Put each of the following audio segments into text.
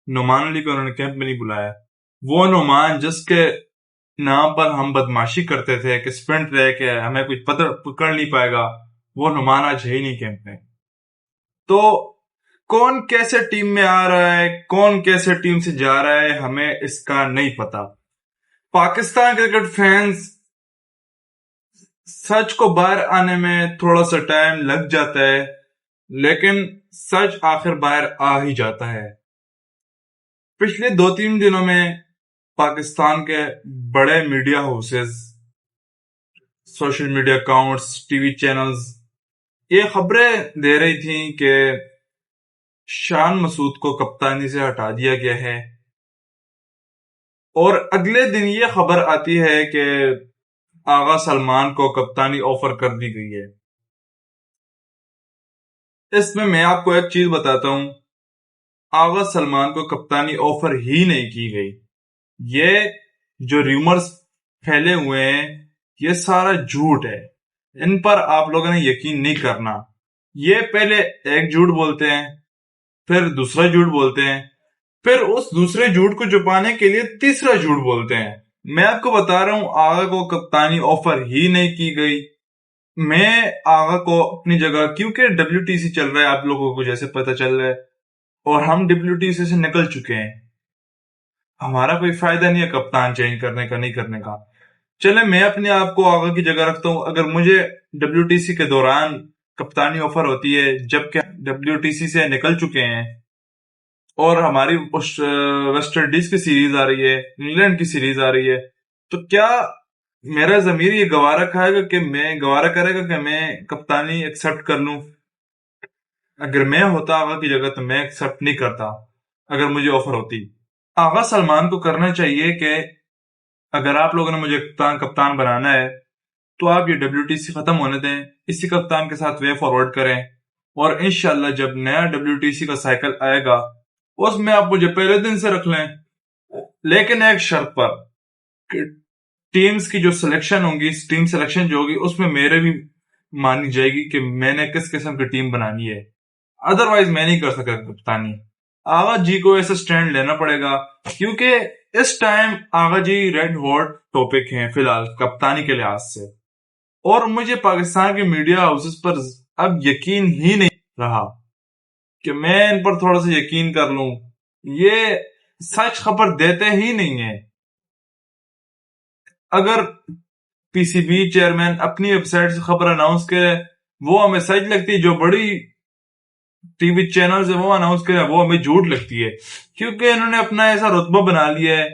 नुमान अली को उन्होंने कैंप में नहीं बुलाया। वो नुमान जिसके नाम पर हम बदमाशी करते थे कि स्प्रिंट रह के हमें कुछ पकड़ नहीं पाएगा, वो नुमान आज है ही नहीं कैंप में। तो कौन कैसे टीम में आ रहा है, कौन कैसे टीम से जा रहा है, हमें इसका नहीं पता। पाकिस्तान क्रिकेट फैंस सच को बाहर आने में थोड़ा सा टाइम लग जाता है, लेकिन सच आखिर बाहर आ ही जाता है। पिछले 2-3 दिनों में पाकिस्तान के बड़े media houses, social media accounts, TV channels ये खबरें दे रही थी कि शान मसूद को कप्तानी से हटा दिया गया है, और अगले दिन ये खबर आती है कि आगा सलमान को कप्तानी ऑफर कर दी गई है। इसमें मैं आपको एक चीज बताता हूं, आगा सलमान को कप्तानी ऑफर ही नहीं की गई। ये जो रूमर्स फैले हुए हैं ये सारा झूठ है, इन पर आप लोगों ने यकीन नहीं करना। ये पहले एक झूठ बोलते हैं, फिर दूसरा झूठ बोलते हैं, फिर उस दूसरे झूठ को छुपाने के लिए तीसरा झूठ बोलते हैं। मैं आपको बता रहा हूं, आगा को कप्तानी ऑफर ही नहीं की गई। मैं आगा को अपनी जगह, क्योंकि डब्ल्यूटीसी चल रहा है, आप लोगों को जैसे पता चल रहा है, और हम डब्ल्यूटीसी से निकल चुके हैं, हमारा कोई फायदा नहीं है कप्तान चेंज करने का, नहीं करने का। चले मैं अपने आप को आगा की जगह रखता हूं। अगर मुझे डब्ल्यूटीसी के दौरान कप्तानी ऑफर होती है, जबकि डब्ल्यूटीसी से निकल चुके हैं और हमारी वेस्ट इंडीज की सीरीज आ रही है, इंग्लैंड की सीरीज आ रही है, तो क्या मेरा जमीर ये गवारा करेगा कि मैं कप्तानी एक्सेप्ट कर लूं? अगर मैं होता आगा की जगह तो मैं एक्सेप्ट नहीं करता अगर मुझे ऑफर होती। आगा सलमान को करना चाहिए कि अगर आप लोगों ने मुझे कप्तान बनाना है तो आप ये डब्ल्यूटीसी खत्म होने दें, इसी कप्तान के साथ वे फॉरवर्ड करें, और इंशाल्लाह जब नया डब्ल्यूटीसी का साइकिल आएगा उसमें आप मुझे पहले दिन से रख लें, लेकिन एक शर्त पर कि टीम्स की जो सिलेक्शन होगी, टीम सिलेक्शन जो होगी उसमें मेरे भी मानी जाएगी कि मैंने किस किस्म की टीम बनानी है। अदरवाइज मैं नहीं कर सकता कप्तानी। आगा जी को ऐसा स्टैंड लेना पड़ेगा, क्योंकि इस टाइम आगा जी रेड हॉट टॉपिक हैं फिलहाल कप्तानी के लिहाज से, और मुझे पाकिस्तान के मीडिया हाउसेस पर अब यकीन ही नहीं रहा कि मैं इन पर थोड़ा सा यकीन कर लूं। ये सच खबर देते ही नहीं है। अगर पीसीबी चेयरमैन अपनी वेबसाइट से खबर अनाउंस करे, वो हमें सच लगती है। जो बड़ी टीवी चैनल है वो अनाउंस करे, वो हमें झूठ लगती है, क्योंकि इन्होंने अपना ऐसा रुतबा बना लिया है।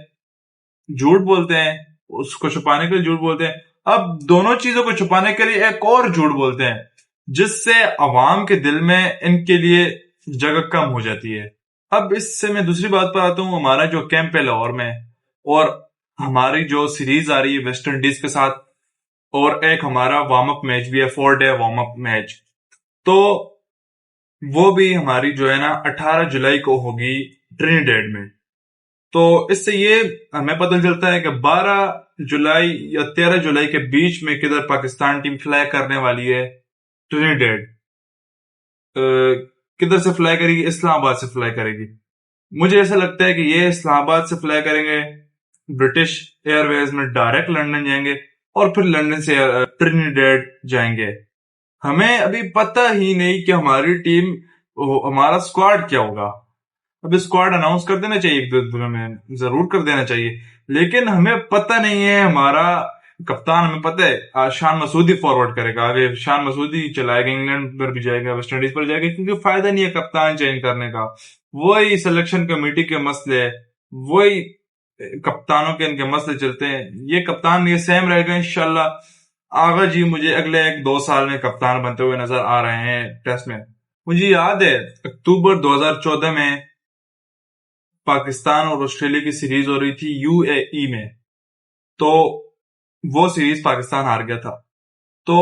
झूठ बोलते हैं, उसको छुपाने के लिए झूठ बोलते हैं, अब दोनों चीजों को छुपाने के लिए एक और झूठ बोलते हैं, जिससे अवाम के दिल में इनके लिए जगह कम हो जाती है। अब इससे मैं दूसरी बात पर आता हूँ, हमारा जो कैंप है लाहौर में, और हमारी जो सीरीज आ रही है वेस्ट इंडीज के साथ, और एक हमारा वार्म अप मैच भी है, 4 डे वार्म अप मैच, तो वो भी हमारी जो है ना 18 जुलाई को होगी ट्रिनिडेड में। तो इससे ये हमें पता चलता है कि 12 जुलाई या 13 जुलाई के बीच में किधर पाकिस्तान टीम फ्लाई करने वाली है ट्रिनिडेड। किधर से फ्लाई करेगी? इस्लामाबाद से फ्लाई करेगी। मुझे ऐसा लगता है कि ये इस्लामाबाद से फ्लाई करेंगे, ब्रिटिश एयरवेज में डायरेक्ट लंदन जाएंगे, और फिर लंदन से ट्रिनिडेड जाएंगे। हमें अभी पता ही नहीं कि हमारी टीम, हमारा स्क्वाड क्या होगा। अभी स्क्वाड अनाउंस कर देना चाहिए, 1-2 दिनों में जरूर कर देना चाहिए, लेकिन हमें पता नहीं है हमारा कप्तान। हमें पता है शान मसूदी फॉरवर्ड करेगा, आगे शान मसूदी चलाएगा, इंग्लैंड पर भी जाएगा, वेस्ट इंडीज पर जाएगा, क्योंकि फायदा नहीं है कप्तान चेंज करने का। वही सिलेक्शन कमेटी के मसले है, वही कप्तानों के इनके मसले चलते हैं। ये कप्तान ये सेम रहेगा इंशाल्लाह। आगा जी मुझे अगले 1-2 साल में कप्तान बनते हुए नजर आ रहे हैं टेस्ट में। मुझे याद है अक्टूबर 2014 में पाकिस्तान और ऑस्ट्रेलिया की सीरीज हो रही थी यूएई में, तो वो सीरीज पाकिस्तान हार गया था। तो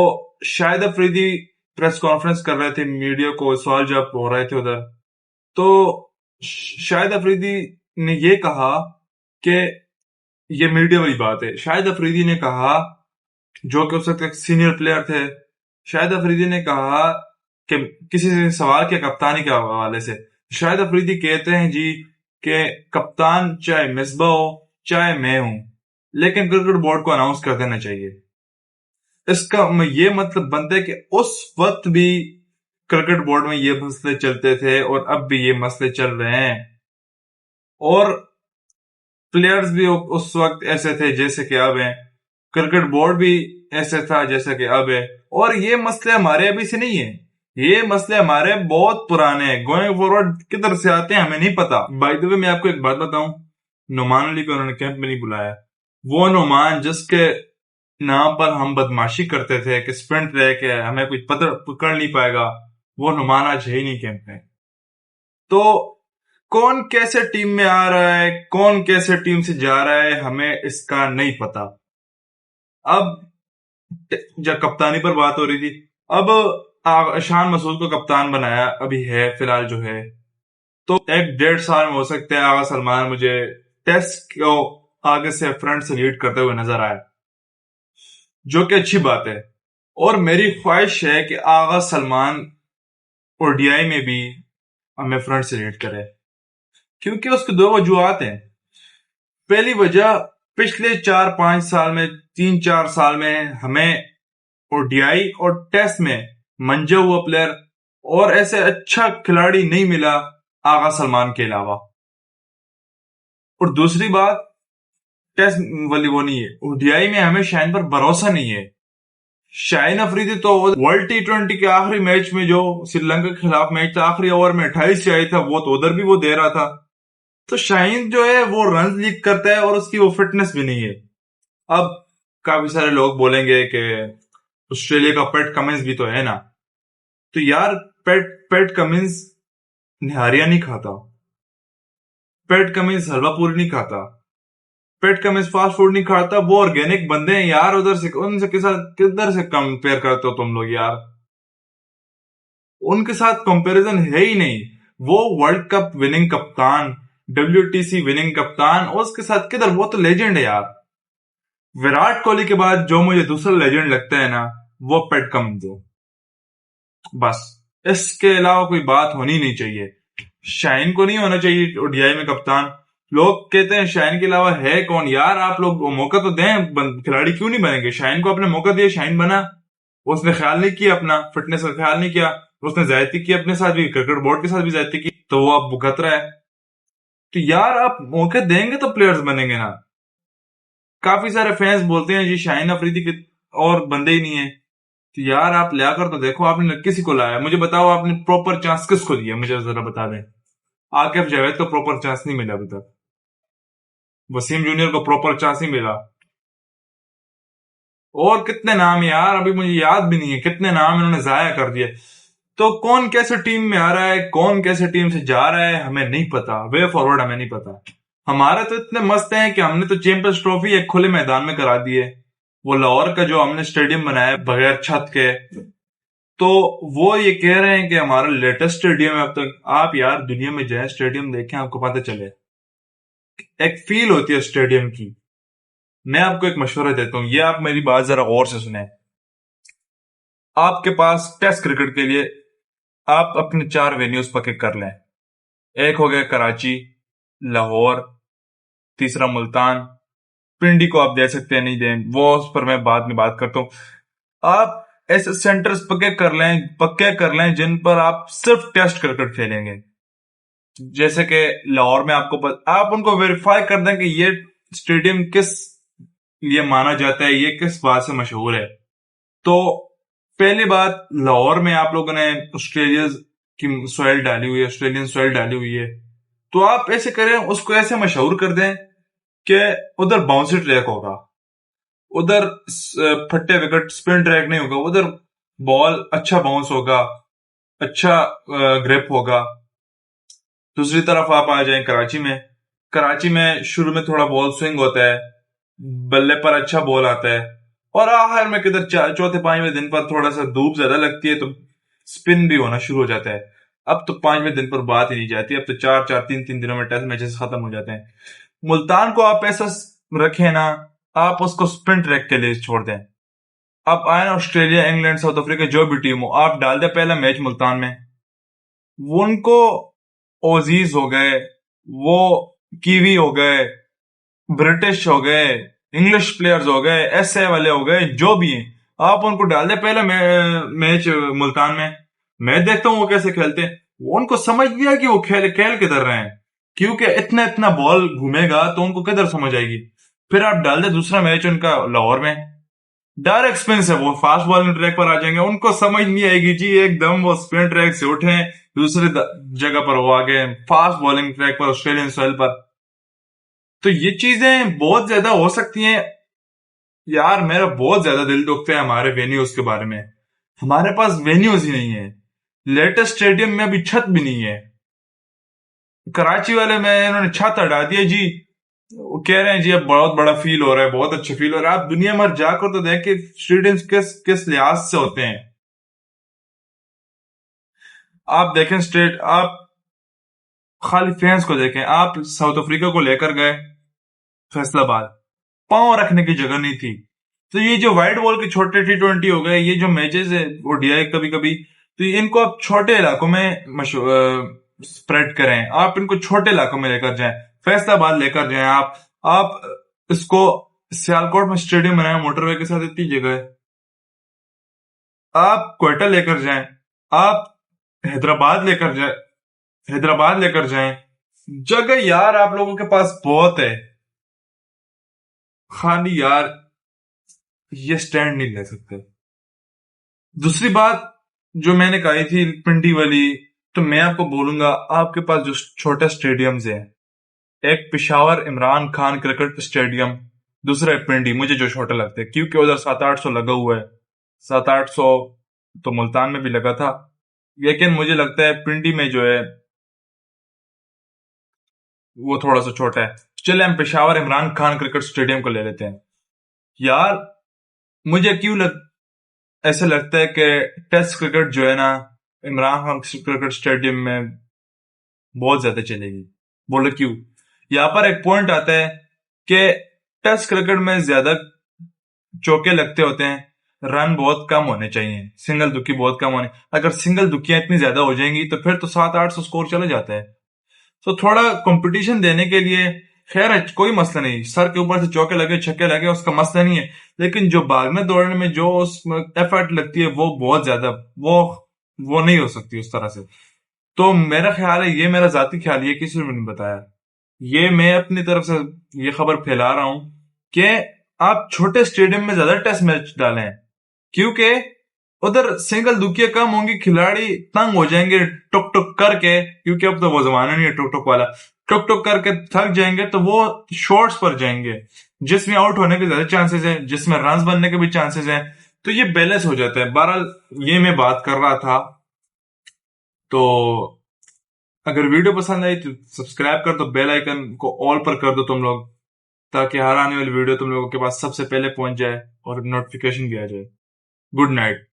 शाहिद अफरीदी प्रेस कॉन्फ्रेंस कर रहे थे, मीडिया को सवाल जवाब हो रहे थे उधर, तो शाहिद अफरीदी ने ये कहा कि ये मीडिया वाली बात है, शाहिद अफरीदी ने कहा, जो कि उस वक्त एक सीनियर प्लेयर थे, शाहिद अफरीदी ने कहा कि किसी से सवाल किया कप्तानी के हवाले से, शाहिद अफरीदी कहते हैं जी कि कप्तान चाहे मिसबा हो चाहे मैं हूं, लेकिन क्रिकेट बोर्ड को अनाउंस कर देना चाहिए। इसका ये मतलब बनता है कि उस वक्त भी क्रिकेट बोर्ड में ये मसले चलते थे और अब भी ये मसले चल रहे हैं, और प्लेयर्स भी उस वक्त ऐसे थे जैसे कि अब हैं, क्रिकेट बोर्ड भी ऐसे था जैसे कि अब है। और ये मसले हमारे अभी से नहीं है, ये मसले हमारे बहुत पुराने हैं। गोइंग फॉरवर्ड किधर से आते हैं हमें नहीं पता। बाय द वे मैं आपको एक बात बताऊं, नुमान अली को उन्होंने कैंप में नहीं बुलाया। वो नुमान जिसके नाम पर हम बदमाशी करते थे कि स्प्रिंट रह के हमें कुछ पकड़ नहीं पाएगा, वो नुमान आज है ही नहीं कैंप में। तो कौन कैसे टीम में आ रहा है, कौन कैसे टीम से जा रहा है, हमें इसका नहीं पता। अब जब कप्तानी पर बात हो रही थी, अब शान मसूद को कप्तान बनाया अभी है फिलहाल जो है, तो 1-1.5 साल में हो सकता है आगा सलमान मुझे टेस्ट को आगे से फ्रंट से लीड करते हुए नजर आए, जो कि अच्छी बात है। और मेरी ख्वाहिश है कि आगा सलमान ओडीआई में भी हमें फ्रंट से लीड करे, क्योंकि उसके दो वजूहत हैं। पहली वजह, पिछले 4-5 साल में, 3-4 साल में हमें ओडीआई और टेस्ट में मंजा हुआ प्लेयर और ऐसे अच्छा खिलाड़ी नहीं मिला आगा सलमान के अलावा। और दूसरी बात, टेस्ट वाली वो नहीं है, ओडीआई में हमें शाइन पर भरोसा नहीं है। शाहीन अफरीदी तो वर्ल्ड T20 के आखिरी मैच में, जो श्रीलंका के खिलाफ मैच था, आखिरी ओवर में 28 चाहिए था, वो तो उधर भी वो दे रहा था। तो शाहीन जो है वो रन लीक करता है और उसकी वो फिटनेस भी नहीं है। अब काफी सारे लोग बोलेंगे कि ऑस्ट्रेलिया का पैट कमिंस भी तो है ना। तो यार पैट कमिंस निहारियां नहीं खाता, पैट कमिंस हलवा पूरी नहीं खाता, पैट कमिंस फास्ट फूड नहीं खाता। वो ऑर्गेनिक बंदे हैं यार, उधर से उनसे किधर से कंपेयर करते हो तुम लोग यार। उनके साथ कंपैरिजन है ही नहीं। वो वर्ल्ड कप विनिंग कप्तान, WTC विनिंग कप्तान, उसके साथ किधर, वो तो लेजेंड है यार। विराट कोहली के बाद जो मुझे दूसरा लेजेंड लगता है ना, वो पैट कमिंस है। बस इसके अलावा कोई बात होनी नहीं चाहिए। शाइन को नहीं होना चाहिए ओडीआई में कप्तान। लोग कहते हैं शाइन के अलावा है कौन। यार आप लोग मौका तो दें, खिलाड़ी क्यों नहीं बनेंगे। शाइन को अपने मौका दिया, शाइन बना। उसने ख्याल नहीं किया, अपना फिटनेस का ख्याल नहीं किया, उसने ज्यादती की अपने साथ भी, क्रिकेट बोर्ड के साथ भी ज्यादती की, तो वो अब भुगत रहा है। तो यार आप मौके देंगे तो प्लेयर्स बनेंगे ना। काफी सारे फैंस बोलते हैं जी शाहीन अफरीदी के और बंदे ही नहीं है। तो यार आप लिया कर तो देखो, आपने किसी को लाया, मुझे बताओ आपने प्रॉपर चांस किसको दिया, मुझे जरा बता दें। आकिब जावेद को प्रॉपर चांस नहीं मिला अभी तक, वसीम जूनियर को प्रॉपर चांस नहीं मिला, और कितने नाम यार अभी मुझे याद भी नहीं है, कितने नाम इन्होंने जाया कर दिए। तो कौन कैसे टीम में आ रहा है, कौन कैसे टीम से जा रहा है, हमें नहीं पता। वे फॉरवर्ड हमें नहीं पता। हमारे तो इतने मस्त हैं कि हमने तो चैंपियंस ट्रॉफी एक खुले मैदान में करा दी है। वो लाहौर का जो हमने स्टेडियम बनाया बगैर छत के, तो वो ये कह रहे हैं कि हमारा लेटेस्ट स्टेडियम है अब तक। आप यार दुनिया में जाए, स्टेडियम देखें, आपको पता चले, एक फील होती है स्टेडियम की। मैं आपको एक मशवरा देता हूं, ये आप मेरी बात जरा गौर से सुने। आपके पास टेस्ट क्रिकेट के लिए आप अपने 4 वेन्यूज पक्के कर लें। एक हो गया कराची, लाहौर, तीसरा मुल्तान, पिंडी को आप दे सकते हैं, नहीं दें वो उस पर मैं बाद में बात करता हूं। आप ऐसे सेंटर्स पक्के कर लें जिन पर आप सिर्फ टेस्ट क्रिकेट खेलेंगे। जैसे कि लाहौर में आप उनको वेरीफाई कर दें कि ये स्टेडियम किस लिए माना जाता है, ये किस बात से मशहूर है। तो पहली बात, लाहौर में आप लोगों ने ऑस्ट्रेलिया की सॉइल डाली हुई है, ऑस्ट्रेलियन सॉइल डाली हुई है, तो आप ऐसे करें, उसको ऐसे मशहूर कर दें कि उधर बाउंसी ट्रैक होगा, उधर फट्टे विकेट स्पिन ट्रैक नहीं होगा, उधर बॉल अच्छा बाउंस होगा, अच्छा ग्रिप होगा। दूसरी तरफ आप आ जाएं कराची में, कराची में शुरू में थोड़ा बॉल स्विंग होता है, बल्ले पर अच्छा बॉल आता है, और आखिर में किधर चौथे 5वें दिन पर थोड़ा सा धूप ज्यादा लगती है तो स्पिन भी होना शुरू हो जाता है। अब तो 5वें दिन पर बात ही नहीं जाती, अब तो 4-4, 3-3 दिनों में टेस्ट मैचेस खत्म हो जाते हैं। मुल्तान को आप ऐसा रखें ना, आप उसको स्पिन ट्रैक के लिए छोड़ दें। आप आए ना, ऑस्ट्रेलिया, इंग्लैंड, साउथ अफ्रीका जो भी टीम हो, आप डाल दे पहला मैच मुल्तान में। वो उनको ओजीज हो गए, वो कीवी हो गए, ब्रिटिश हो गए, इंग्लिश प्लेयर्स हो गए, एसए वाले हो गए, जो भी हैं, आप उनको डाल दे पहले मैच मुल्तान में। मैं देखता हूँ वो कैसे खेलते हैं। वो उनको समझ नहीं आया कि वो खेल खेल किधर रहे हैं, क्योंकि इतना इतना बॉल घूमेगा तो उनको किधर समझ आएगी। फिर आप डाल दे दूसरा मैच उनका लाहौर में, डायरेक्ट स्पिन से वो फास्ट बॉलिंग ट्रैक पर आ जाएंगे, उनको समझ नहीं आएगी जी, एकदम वो स्पिन ट्रैक से उठे दूसरी जगह पर वो आ गए फास्ट बॉलिंग ट्रैक पर, ऑस्ट्रेलियन सॉइल पर। तो ये चीजें बहुत ज्यादा हो सकती हैं। यार मेरा बहुत ज्यादा दिल दुखता है हमारे वेन्यूज के बारे में। हमारे पास वेन्यूज ही नहीं है, लेटेस्ट स्टेडियम में अभी छत भी नहीं है। कराची वाले में इन्होंने छत हटा दिया जी, वो कह रहे हैं जी अब बहुत बड़ा फील हो रहा है, बहुत अच्छा फील हो रहा है। आप दुनिया भर जाकर तो देखें स्टेडियम किस किस लिहाज से होते हैं। आप देखें स्टेट, आप खाली फैंस को देखें। आप साउथ अफ्रीका को लेकर गए फैसलाबाद, पांव रखने की जगह नहीं थी। तो ये जो वाइट बॉल के छोटे T20 हो गए, ये जो मैचेस है ओडीआई कभी कभी, तो इनको आप छोटे इलाकों में स्प्रेड करें, आप इनको छोटे इलाकों में लेकर जाएं, फैसलाबाद लेकर जाएं आप इसको सियालकोट में स्टेडियम बनाए, मोटरवे के साथ इतनी जगह है। आप क्वेटा लेकर जाएं, आप हैदराबाद लेकर जाएं, हैदराबाद लेकर जाएं, जगह यार आप लोगों के पास बहुत है। खाली यार ये स्टैंड नहीं ले सकते। दूसरी बात जो मैंने कही थी पिंडी वाली, तो मैं आपको बोलूंगा, आपके पास जो छोटे स्टेडियम्स हैं, एक पिशावर इमरान खान क्रिकेट स्टेडियम, दूसरा है पिंडी, मुझे जो छोटे लगते हैं क्योंकि उधर 700-800 लगा हुआ है। 700-800 तो मुल्तान में भी लगा था, लेकिन मुझे लगता है पिंडी में जो है वो थोड़ा सा छोटा है। चले हम पेशावर इमरान खान क्रिकेट स्टेडियम को ले लेते हैं। यार मुझे क्यों ऐसा लगता है कि टेस्ट क्रिकेट जो है ना, इमरान खान क्रिकेट स्टेडियम में बहुत ज्यादा चलेगी। बोलो क्यों? यहाँ पर एक पॉइंट आता है कि टेस्ट क्रिकेट में ज्यादा चौके लगते होते हैं, रन बहुत कम होने चाहिए, सिंगल दुक्की बहुत कम होने। अगर सिंगल दुक्कियां इतनी ज्यादा हो जाएंगी तो फिर तो 700-800 स्कोर चले जाता है। तो थोड़ा कंपटीशन देने के लिए, खैर है कोई मसला नहीं, सर के ऊपर से चौके लगे छक्के लगे उसका मसला नहीं है, लेकिन जो भागने दौड़ने में जो एफर्ट लगती है वो बहुत ज्यादा, वो नहीं हो सकती उस तरह से। तो मेरा ख्याल है, ये मेरा जाती ख्याल, ये किसी ने नहीं बताया, ये मैं अपनी तरफ से ये खबर फैला रहा हूं कि आप छोटे स्टेडियम में ज्यादा टेस्ट मैच डालें, क्योंकि उधर सिंगल दुखिया कम होंगी, खिलाड़ी तंग हो जाएंगे टुक टुक करके, क्योंकि अब तो वो जमाना नहीं है टुक टुक वाला, टुक टुक करके थक जाएंगे तो वो शॉट्स पर जाएंगे, जिसमें आउट होने के ज्यादा चांसेस है, जिसमें रन बनने के भी चांसेस हैं। तो ये बैलेंस हो जाता है। बहरहाल ये मैं बात कर रहा था। तो अगर वीडियो पसंद आई तो सब्सक्राइब कर दो, बेल आइकन को ऑल पर कर दो तुम लोग, ताकि हर आने वाली वीडियो तुम लोगों के पास सबसे पहले पहुंच जाए और नोटिफिकेशन भी आ जाए। Good night.